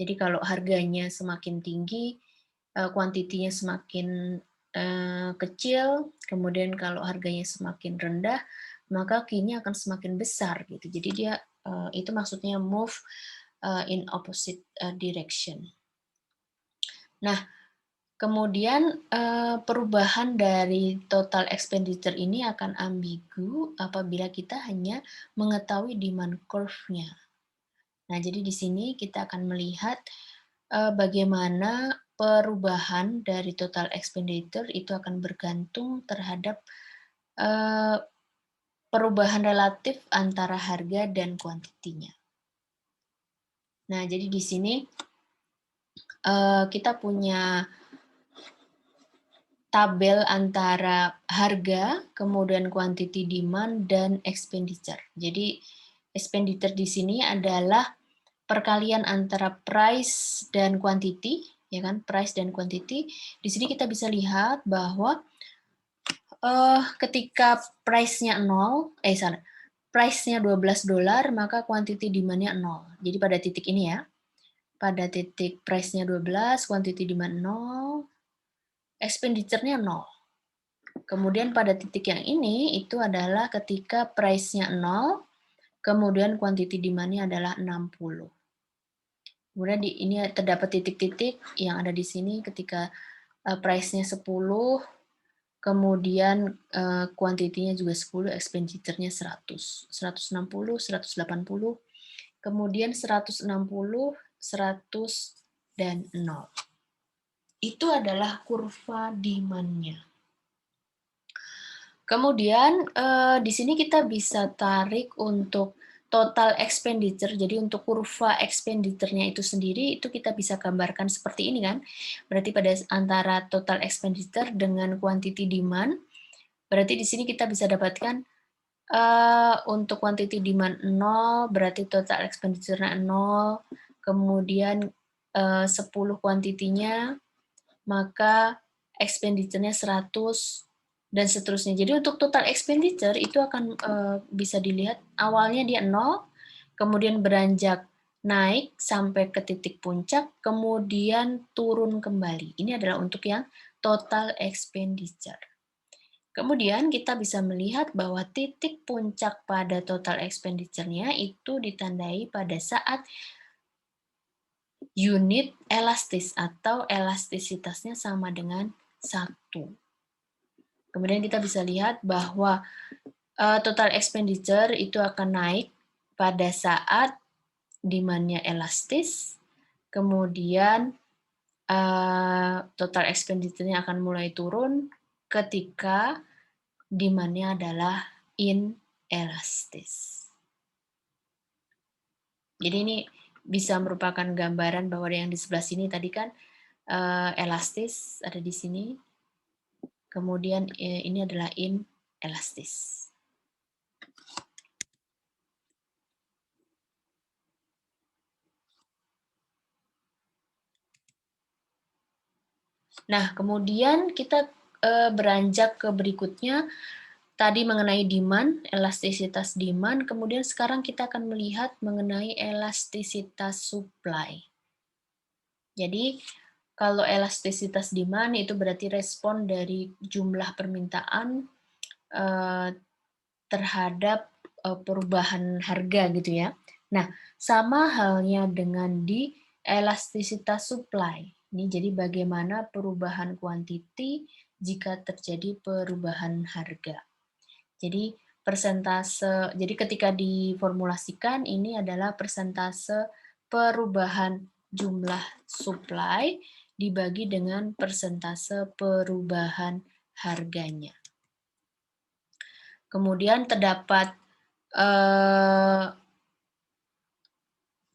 Jadi kalau harganya semakin tinggi, kuantitinya semakin kecil, kemudian kalau harganya semakin rendah, maka Q-nya akan semakin besar gitu. Jadi dia itu maksudnya move in opposite direction. Nah, kemudian perubahan dari total expenditure ini akan ambigu apabila kita hanya mengetahui demand curve-nya. Nah, jadi di sini kita akan melihat bagaimana perubahan dari total expenditure itu akan bergantung terhadap perubahan relatif antara harga dan kuantitinya. Nah, jadi di sini kita punya tabel antara harga, kemudian quantity demand, dan expenditure. Jadi expenditure di sini adalah perkalian antara price dan quantity, ya kan? Price dan quantity. Di sini kita bisa lihat bahwa ketika price-nya 0, price-nya $12, maka quantity demand-nya 0. Jadi pada titik ini ya, pada titik price-nya 12, quantity demand 0, expenditure-nya 0. Kemudian pada titik yang ini itu adalah ketika price-nya 0, kemudian quantity demand-nya adalah 60. Kemudian ini terdapat titik-titik yang ada di sini ketika price-nya 10, kemudian quantity-nya juga 10, expenditure-nya 100, 160, 180, kemudian 160, 100, dan 0. Itu adalah kurva demand-nya. Kemudian di sini kita bisa tarik untuk total expenditure. Jadi untuk kurva expenditure-nya itu sendiri itu kita bisa gambarkan seperti ini kan. Berarti pada antara total expenditure dengan quantity demand. Berarti di sini kita bisa dapatkan untuk quantity demand 0, berarti total expenditure-nya 0. Kemudian 10 quantity-nya, maka expenditure-nya 100, dan seterusnya. Jadi untuk total expenditure itu akan bisa dilihat awalnya dia 0, kemudian beranjak naik sampai ke titik puncak, kemudian turun kembali. Ini adalah untuk yang total expenditure. Kemudian kita bisa melihat bahwa titik puncak pada total expenditure-nya itu ditandai pada saat unit elastis atau elastisitasnya sama dengan 1. Kemudian kita bisa lihat bahwa total expenditure itu akan naik pada saat demand-nya elastis, kemudian total expenditure-nya akan mulai turun ketika demand-nya adalah inelastis. Jadi ini bisa merupakan gambaran bahwa yang di sebelah sini tadi kan elastis ada di sini, kemudian ini adalah inelastis. Nah, kemudian kita beranjak ke berikutnya, tadi mengenai demand, elastisitas demand, kemudian sekarang kita akan melihat mengenai elastisitas supply. Jadi, kalau elastisitas demand itu berarti respon dari jumlah permintaan terhadap perubahan harga gitu ya. Nah, sama halnya dengan di elastisitas supply. Ini jadi bagaimana perubahan kuantiti jika terjadi perubahan harga. Jadi persentase, jadi ketika diformulasikan ini adalah persentase perubahan jumlah supply dibagi dengan persentase perubahan harganya. Kemudian terdapat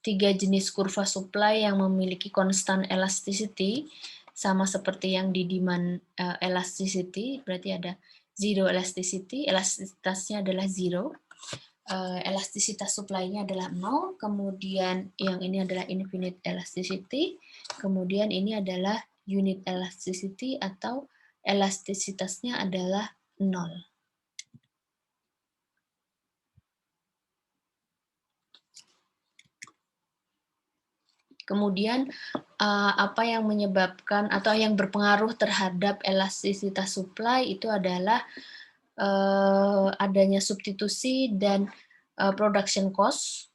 tiga jenis kurva supply yang memiliki constant elasticity, sama seperti yang di demand elasticity, berarti ada zero elasticity, elastisitasnya adalah zero, elastisitas supply-nya adalah 0, kemudian yang ini adalah infinite elasticity, kemudian ini adalah unit elasticity atau elastisitasnya adalah 0. Kemudian apa yang menyebabkan atau yang berpengaruh terhadap elastisitas supply itu adalah adanya substitusi dan production cost,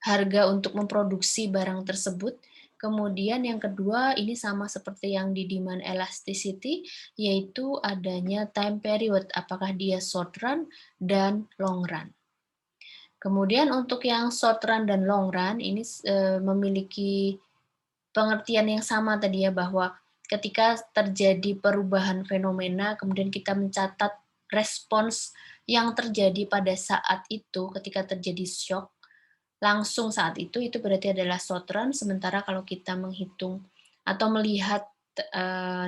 harga untuk memproduksi barang tersebut. Kemudian yang kedua, ini sama seperti yang di demand elasticity, yaitu adanya time period, apakah dia short run dan long run. Kemudian untuk yang short run dan long run, ini memiliki pengertian yang sama tadi ya, bahwa ketika terjadi perubahan fenomena, kemudian kita mencatat respons yang terjadi pada saat itu, ketika terjadi shock, langsung saat itu berarti adalah short run, sementara kalau kita menghitung atau melihat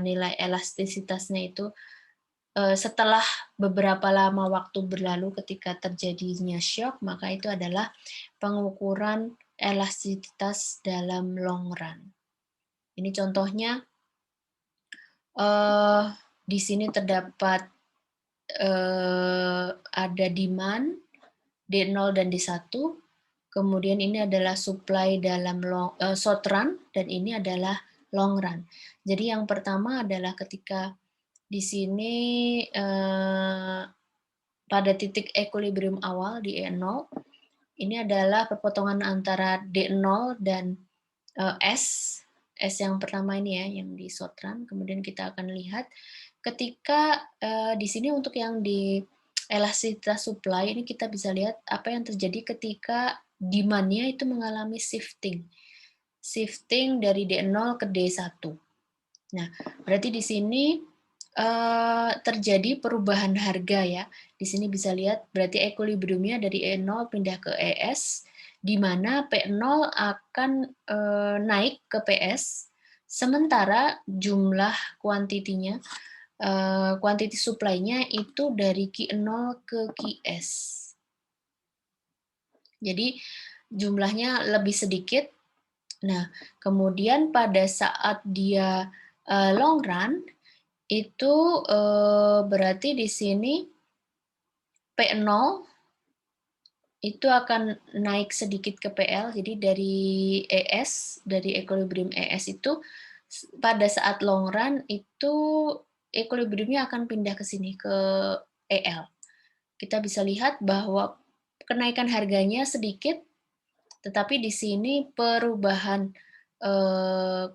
nilai elastisitasnya itu setelah beberapa lama waktu berlalu ketika terjadinya shock, maka itu adalah pengukuran elastisitas dalam long run. Ini contohnya, di sini terdapat ada demand D0 dan D1, kemudian ini adalah supply dalam short run, dan ini adalah long run. Jadi yang pertama adalah ketika di sini pada titik equilibrium awal di E0, ini adalah perpotongan antara D0 dan S yang pertama ini ya, yang di short run. Kemudian kita akan lihat ketika di sini untuk yang di elastisitas supply, ini kita bisa lihat apa yang terjadi ketika demand-nya itu mengalami shifting dari D0 ke D1. Nah, berarti di sini terjadi perubahan harga ya. Di sini bisa lihat berarti equilibriumnya dari E0 pindah ke ES, di mana P0 akan naik ke PS, sementara jumlah kuantitinya, quantity supply-nya itu dari Q0 ke QS. Jadi jumlahnya lebih sedikit. Nah, kemudian pada saat dia long run, itu berarti di sini P0 itu akan naik sedikit ke PL, jadi dari ES, dari equilibrium ES itu pada saat long run itu equilibriumnya akan pindah ke sini, ke EL. Kita bisa lihat bahwa kenaikan harganya sedikit, tetapi di sini perubahan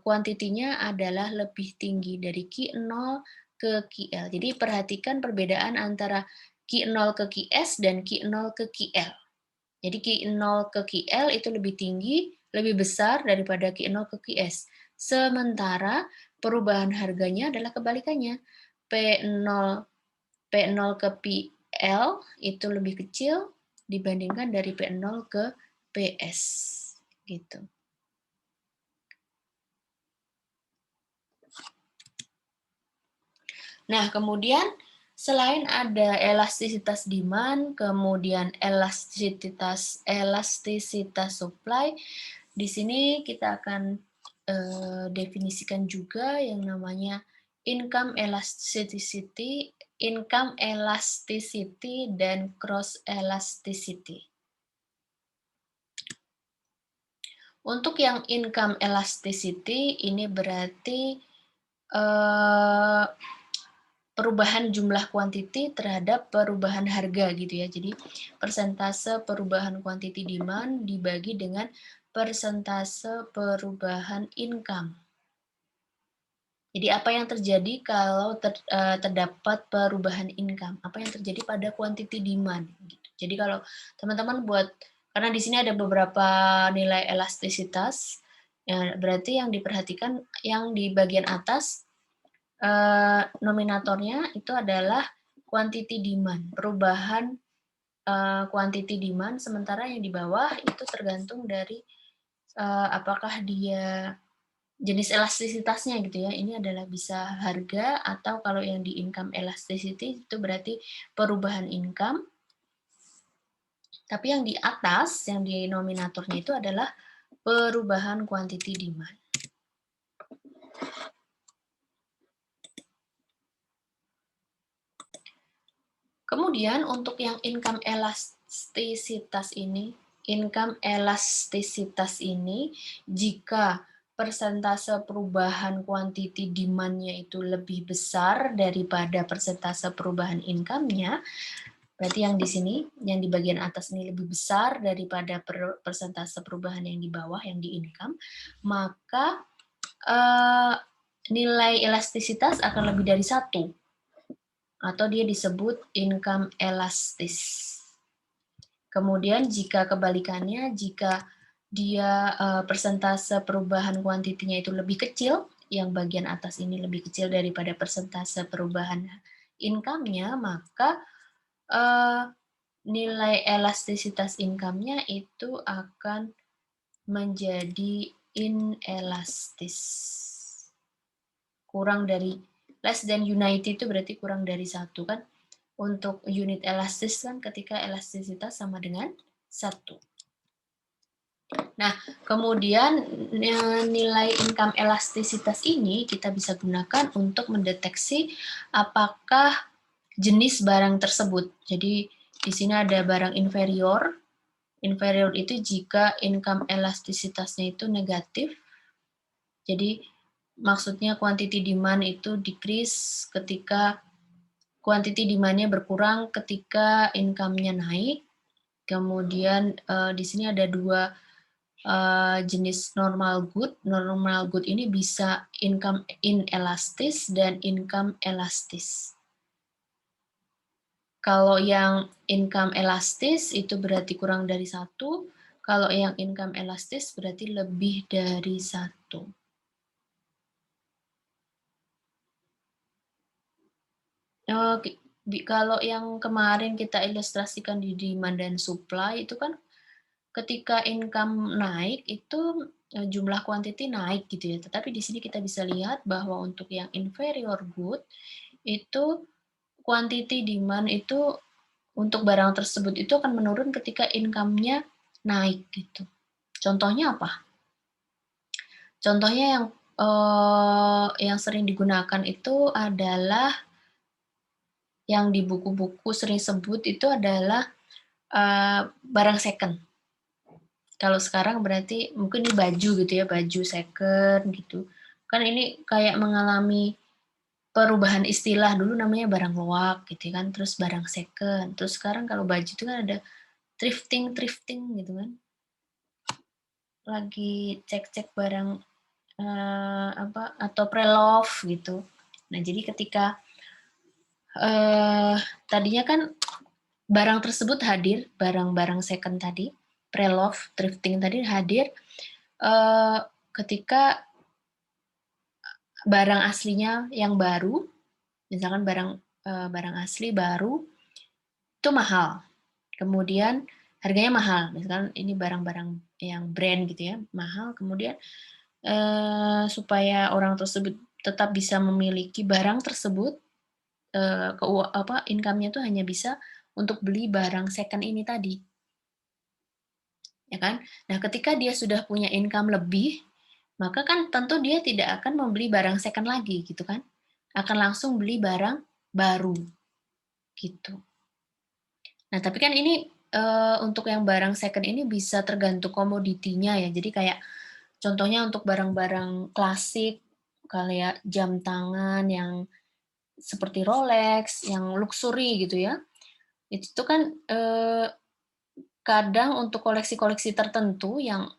kuantitinya adalah lebih tinggi dari Q0 ke QL. Jadi perhatikan perbedaan antara Q0 ke QS dan Q0 ke QL. Jadi Q0 ke QL itu lebih tinggi, lebih besar daripada Q0 ke QS. Sementara perubahan harganya adalah kebalikannya. P0 ke PL itu lebih kecil dibandingkan dari P0 ke PS. Gitu. Nah, kemudian selain ada elastisitas demand, kemudian elastisitas supply, di sini kita akan definisikan juga yang namanya income elasticity, dan cross elasticity. Untuk yang income elasticity ini berarti perubahan jumlah kuantiti terhadap perubahan harga gitu ya. Jadi persentase perubahan kuantiti demand dibagi dengan persentase perubahan income. Jadi apa yang terjadi kalau terdapat perubahan income? Apa yang terjadi pada kuantiti demand? Gitu. Jadi kalau teman-teman karena di sini ada beberapa nilai elastisitas, ya, berarti yang diperhatikan yang di bagian atas nominatornya itu adalah quantity demand, perubahan quantity demand, sementara yang di bawah itu tergantung dari apakah dia jenis elastisitasnya gitu ya. Ini adalah bisa harga, atau kalau yang di income elasticity itu berarti perubahan income. Tapi yang di atas, yang di nominatornya itu adalah perubahan quantity demand. Kemudian untuk yang income elastisitas ini, jika persentase perubahan quantity demand-nya itu lebih besar daripada persentase perubahan income-nya, berarti yang di sini, yang di bagian atas ini lebih besar daripada persentase perubahan yang di bawah, yang di income, maka nilai elastisitas akan lebih dari 1. Atau dia disebut income elastis. Kemudian jika kebalikannya, jika dia persentase perubahan kuantitinya itu lebih kecil, yang bagian atas ini lebih kecil daripada persentase perubahan income-nya, maka nilai elastisitas income-nya itu akan menjadi inelastis. Kurang dari less than unity itu berarti kurang dari 1 kan. Untuk unit elastis kan ketika elastisitas sama dengan 1. Nah, kemudian nilai income elastisitas ini kita bisa gunakan untuk mendeteksi apakah jenis barang tersebut. Jadi di sini ada barang inferior. Inferior itu jika income elastisitasnya itu negatif. Jadi maksudnya quantity demand itu decrease ketika quantity demand-nya berkurang ketika income-nya naik. Kemudian di sini ada 2 jenis normal good. Normal good ini bisa income inelastis dan income elastis. Kalau yang income elastis itu berarti kurang dari 1. Kalau yang income elastis berarti lebih dari 1. Kalau yang kemarin kita ilustrasikan di demand dan supply itu kan ketika income naik itu jumlah quantity naik gitu ya. Tetapi di sini kita bisa lihat bahwa untuk yang inferior good itu quantity demand itu untuk barang tersebut itu akan menurun ketika income-nya naik gitu. Contohnya apa? Contohnya yang sering digunakan itu adalah yang di buku-buku sering sebut itu adalah barang second. Kalau sekarang berarti mungkin ini baju gitu ya, baju second gitu. Kan ini kayak mengalami perubahan istilah, dulu namanya barang loak gitu kan, terus barang second. Terus sekarang kalau baju itu kan ada thrifting gitu kan. Lagi cek-cek barang atau pre-love gitu. Nah, jadi ketika tadinya kan barang tersebut hadir, barang-barang second tadi, pre-love, thrifting tadi hadir ketika barang aslinya yang baru, misalkan barang asli baru itu mahal. Kemudian harganya mahal, misalkan ini barang-barang yang brand gitu ya, mahal. Kemudian supaya orang tersebut tetap bisa memiliki barang tersebut, income-nya tuh hanya bisa untuk beli barang second ini tadi. Ya kan? Nah, ketika dia sudah punya income lebih, maka kan tentu dia tidak akan membeli barang second lagi gitu kan. Akan langsung beli barang baru gitu. Nah, tapi kan ini untuk yang barang second ini bisa tergantung komoditinya ya. Jadi kayak contohnya untuk barang-barang klasik kayak jam tangan yang seperti Rolex, yang luxury gitu ya. Itu kan kadang untuk koleksi-koleksi tertentu yang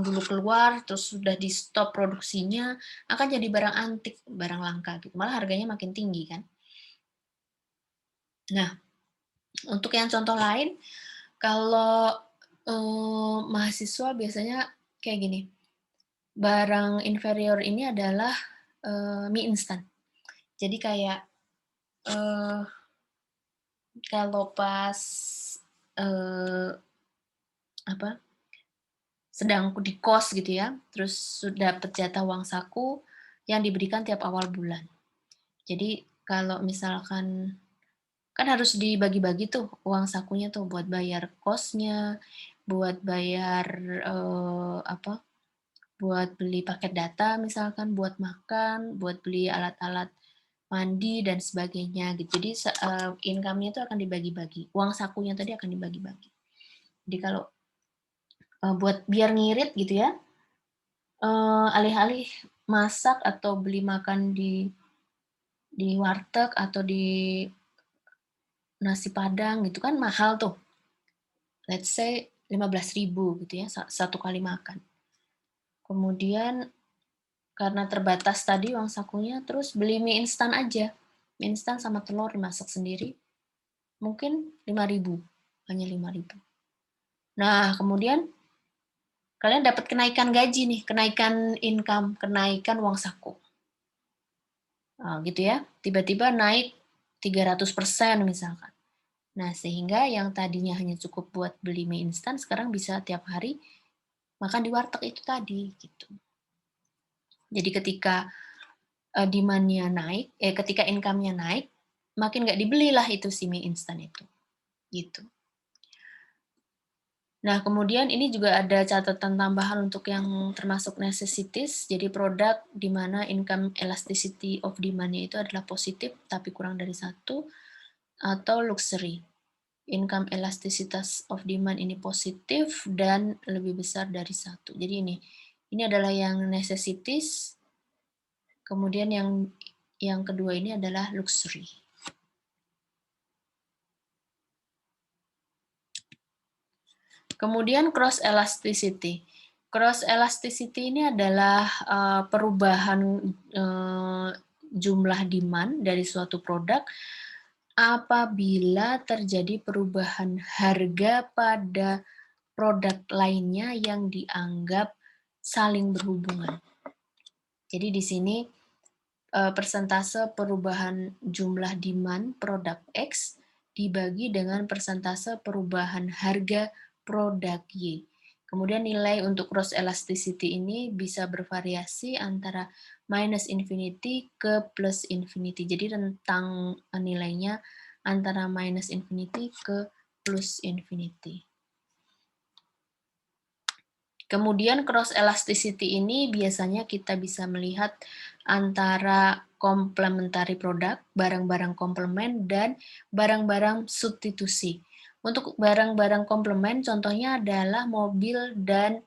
dulu keluar terus sudah di stop produksinya akan jadi barang antik, barang langka gitu. Malah harganya makin tinggi kan. Nah, untuk yang contoh lain, kalau mahasiswa biasanya kayak gini, barang inferior ini adalah mie instan. Jadi kayak kalau pas, eee, apa, sedang di kos gitu ya, terus sudah dapet jatah uang saku yang diberikan tiap awal bulan. Jadi kalau misalkan kan harus dibagi-bagi tuh uang sakunya tuh buat bayar kosnya, buat bayar, apa, buat beli paket data misalkan, buat makan, buat beli alat-alat mandi dan sebagainya gitu. Jadi income-nya itu akan dibagi-bagi, uang sakunya tadi akan dibagi-bagi. Jadi kalau, buat biar ngirit gitu ya, alih-alih masak atau beli makan di warteg atau di nasi padang gitu kan mahal tuh, let's say 15.000 gitu ya, satu kali makan. Kemudian karena terbatas tadi uang sakunya, terus beli mie instan aja. Mie instan sama telur dimasak sendiri, mungkin 5.000, hanya 5.000. Nah, kemudian kalian dapat kenaikan gaji nih, kenaikan income, kenaikan uang saku. Nah, gitu ya, tiba-tiba naik 300% misalkan. Nah, sehingga yang tadinya hanya cukup buat beli mie instan, sekarang bisa tiap hari makan di warteg itu tadi, gitu. Jadi ketika demand-nya naik, ketika income-nya naik, makin nggak dibelilah itu si mie instan itu, gitu. Nah, kemudian ini juga ada catatan tambahan untuk yang termasuk necessities, jadi produk di mana income elasticity of demand-nya itu adalah positif tapi kurang dari satu, atau luxury. Income elasticitas of demand ini positif dan lebih besar dari satu. Jadi ini adalah yang necessities, kemudian yang kedua ini adalah luxury. Kemudian cross elasticity. Cross elasticity ini adalah perubahan jumlah demand dari suatu produk apabila terjadi perubahan harga pada produk lainnya yang dianggap saling berhubungan. Jadi di sini persentase perubahan jumlah demand produk X dibagi dengan persentase perubahan harga produk Y. Kemudian nilai untuk cross elasticity ini bisa bervariasi antara minus infinity ke plus infinity. Jadi rentang nilainya antara minus infinity ke plus infinity. Kemudian cross elasticity ini biasanya kita bisa melihat antara complementary produk, barang-barang komplement, dan barang-barang substitusi. Untuk barang-barang komplement contohnya adalah mobil dan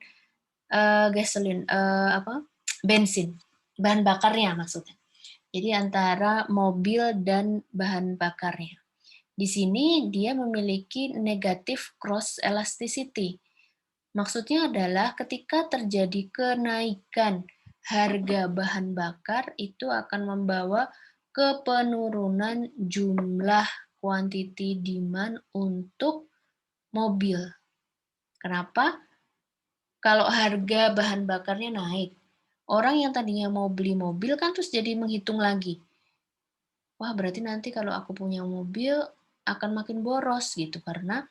bensin, bahan bakarnya maksudnya. Jadi antara mobil dan bahan bakarnya. Di sini dia memiliki negatif cross elasticity. Maksudnya adalah ketika terjadi kenaikan harga bahan bakar itu akan membawa ke penurunan jumlah quantity demand untuk mobil. Kenapa? Kalau harga bahan bakarnya naik, orang yang tadinya mau beli mobil kan terus jadi menghitung lagi. Wah, berarti nanti kalau aku punya mobil akan makin boros gitu karena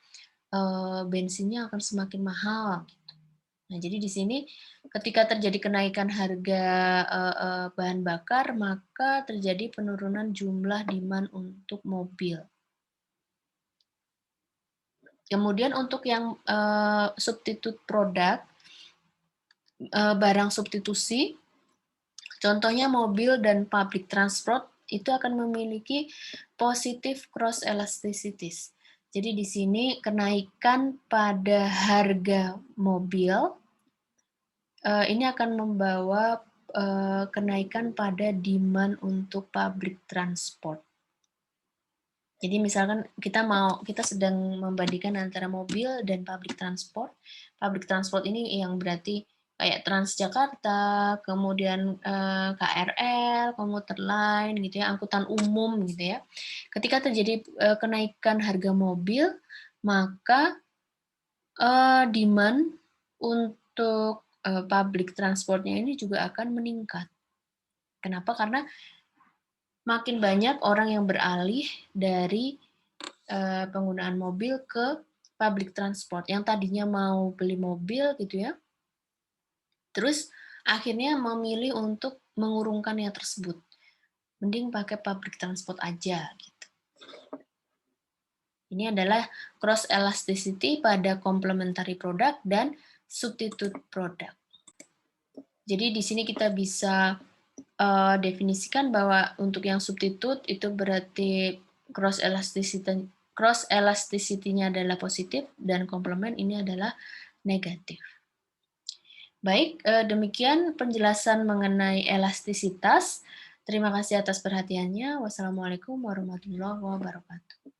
bensinnya akan semakin mahal. Nah, jadi di sini ketika terjadi kenaikan harga bahan bakar, maka terjadi penurunan jumlah demand untuk mobil. Kemudian untuk yang substitute produk, barang substitusi, contohnya mobil dan public transport itu akan memiliki positif cross elasticities. Jadi di sini kenaikan pada harga mobil ini akan membawa kenaikan pada demand untuk public transport. Jadi misalkan kita sedang membandingkan antara mobil dan public transport. Public transport ini yang berarti kayak Transjakarta, kemudian KRL, komuter lain gitu ya, angkutan umum gitu ya. Ketika terjadi kenaikan harga mobil, maka demand untuk public transportnya ini juga akan meningkat. Kenapa? Karena makin banyak orang yang beralih dari penggunaan mobil ke public transport. Yang tadinya mau beli mobil gitu ya, terus akhirnya memilih untuk mengurungkannya tersebut. Mending pakai public transport aja gitu. Ini adalah cross elasticity pada complementary product dan substitute product. Jadi di sini kita bisa definisikan bahwa untuk yang substitute itu berarti cross elasticity-nya adalah positif dan komplement ini adalah negatif. Baik, demikian penjelasan mengenai elastisitas. Terima kasih atas perhatiannya. Wassalamualaikum warahmatullahi wabarakatuh.